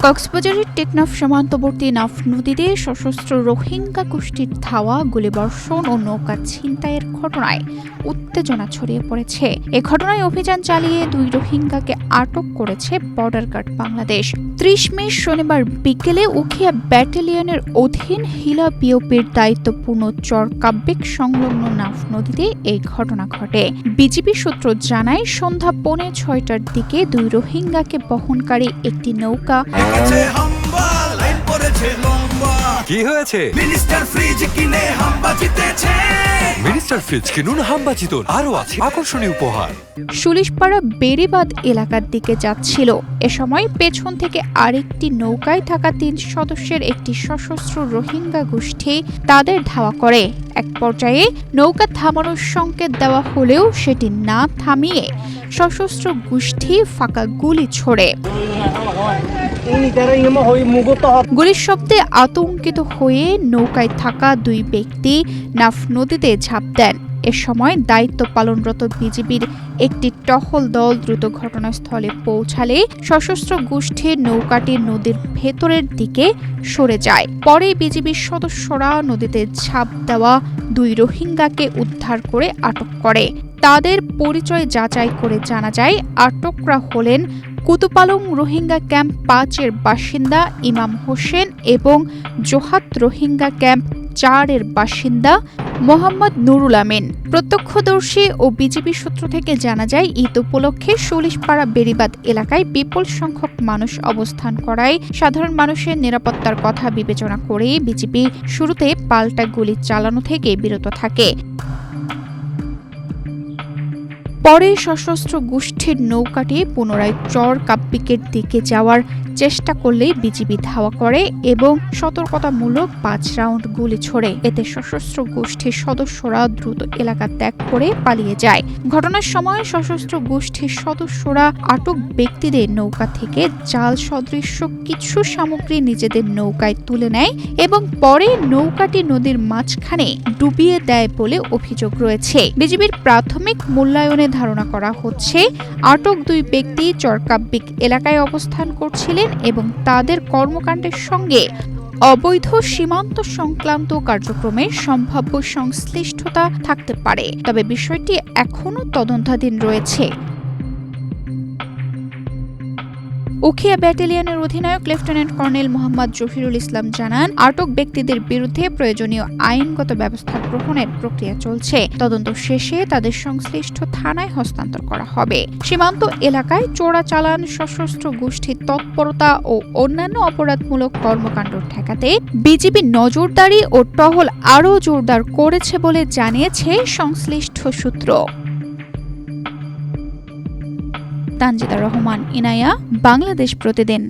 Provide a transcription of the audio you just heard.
কক্সবাজারের টেকনাফ সীমান্তবর্তী নাফ নদীতে সশস্ত্র রোহিঙ্গা গোষ্ঠীর ধাওয়া, গুলিবর্ষণ ও নৌকা ছিনতাইয়ের ঘটনায় উত্তেজনা ছড়িয়ে পড়েছে। এ ঘটনায় অভিযান চালিয়ে ২ রোহিঙ্গাকে আটক করেছে বর্ডার গার্ড বাংলাদেশ। ৩০ মে শনিবার বিকেলে উখিয়া ব্যাটালিয়নের অধীন হিলা বিওপির দায়িত্বপূর্ণ চর কাব্যিক সংলগ্ন নাফ নদীতে এই ঘটনা ঘটে। বিজিবি সূত্র জানায়, সন্ধ্যা ৫:৩০টার দিকে ২ রোহিঙ্গাকে বহনকারী একটি নৌকা কি হয়েছে? মিনিস্টার ফ্রিজ কিনে হাম্বা জিতেছে। মিনিস্টার ফ্রিজ কিনুন, হাম্বা জিতুন। আরো আছে আকর্ষণীয় উপহার। সুলিশপাড়া বেড়িবাঁধ এলাকার দিকে যাচ্ছিল। এ সময় পেছন থেকে আরেকটি নৌকায় থাকা ৩ সদস্যের একটি সশস্ত্র রোহিঙ্গা গোষ্ঠী তাদের ধাওয়া করে। এক পর্যায়ে নৌকা থামানোর সংকেত দেওয়া হলেও সেটি না থামিয়ে সশস্ত্র গোষ্ঠী ফাঁকা গুলি ছোড়ে। গুলির শব্দে আতঙ্কিত হয়ে নৌকায় থাকা ২ ব্যক্তি নাফ নদীতে ঝাঁপ দেন। এ সময় দায়িত্ব পালনরত বিজিবির একটি টহল দল দ্রুত ঘটনাস্থলে পৌঁছালে সশস্ত্র গোষ্ঠীর নৌকাটি নদীর ভেতরের দিকে সরে যায়। পরে বিজিবির সদস্যরা নদীতে ঝাঁপ দেওয়া ২ রোহিঙ্গাকে উদ্ধার করে আটক করে। তাদের পরিচয় যাচাই করে জানা যায়, আটকরা হলেন কুতুপালং রোহিঙ্গা ক্যাম্প ৫-এর বাসিন্দা ইমাম হোসেন এবং জোহাত রোহিঙ্গা ক্যাম্প ৪-এর বাসিন্দা মোহাম্মদ নুরুল আমিন। প্রত্যক্ষদর্শী ও বিজিবি সূত্র থেকে জানা যায়, ঈদ উপলক্ষে সুলিশপাড়া বেড়িবাঁধ এলাকায় বিপুল সংখ্যক মানুষ অবস্থান করায় সাধারণ মানুষের নিরাপত্তার কথা বিবেচনা করে বিজিবি শুরুতে পাল্টা গুলি চালানো থেকে বিরত থাকে। পরে সশস্ত্র গোষ্ঠীর নৌকাটি পুনরায় চর কাব্যিকের দিকে যাওয়ার চেষ্টা করলেই বিজিবি ধাওয়া করে এবং সতর্কতামূলক ৫ রাউন্ড গুলি ছোড়ে। এতে সশস্ত্র গোষ্ঠীর সদস্যরা দ্রুত এলাকা ত্যাগ করে পালিয়ে যায়। ঘটনার সময় সশস্ত্র গোষ্ঠীর সদস্যরা আটক ব্যক্তিদের নৌকা থেকে জাল সদৃশ্য কিছু সামগ্রী নিজেদের নৌকায় তুলে নেয় এবং পরে নৌকাটি নদীর মাঝখানে ডুবিয়ে দেয় বলে অভিযোগ রয়েছে। বিজিবির প্রাথমিক মূল্যায়নে ধারণা করা হচ্ছে, আটক ২ ব্যক্তি চরকাব্যিক এলাকায় অবস্থান করছিলেন এবং তাদের কর্মকাণ্ডের সঙ্গে অবৈধ সীমান্ত সংক্রান্ত কার্যক্রমের সম্ভাব্য সংশ্লিষ্টতা থাকতে পারে। তবে বিষয়টি এখনও তদন্তাধীন রয়েছে। উখিয়া ব্যাটালিয়নের অধিনায়ক লেফটেন্যান্ট কর্নেল মোহাম্মদ জহিরুল ইসলাম জানান, আটক ব্যক্তিদের বিরুদ্ধে প্রয়োজনীয় আইনগত ব্যবস্থা গ্রহণের প্রক্রিয়া চলছে। তদন্ত শেষে তাদের সংশ্লিষ্ট থানায় হস্তান্তর করা হবে। সীমান্ত এলাকায় চোরাচালান, সশস্ত্র গোষ্ঠীর তৎপরতা ও অন্যান্য অপরাধমূলক কর্মকাণ্ড ঠেকাতে বিজিবি নজরদারি ও টহল আরও জোরদার করেছে বলে জানিয়েছে সংশ্লিষ্ট সূত্র। তানজিদা রহমান, ইনায়া, বাংলাদেশ প্রতিদিন।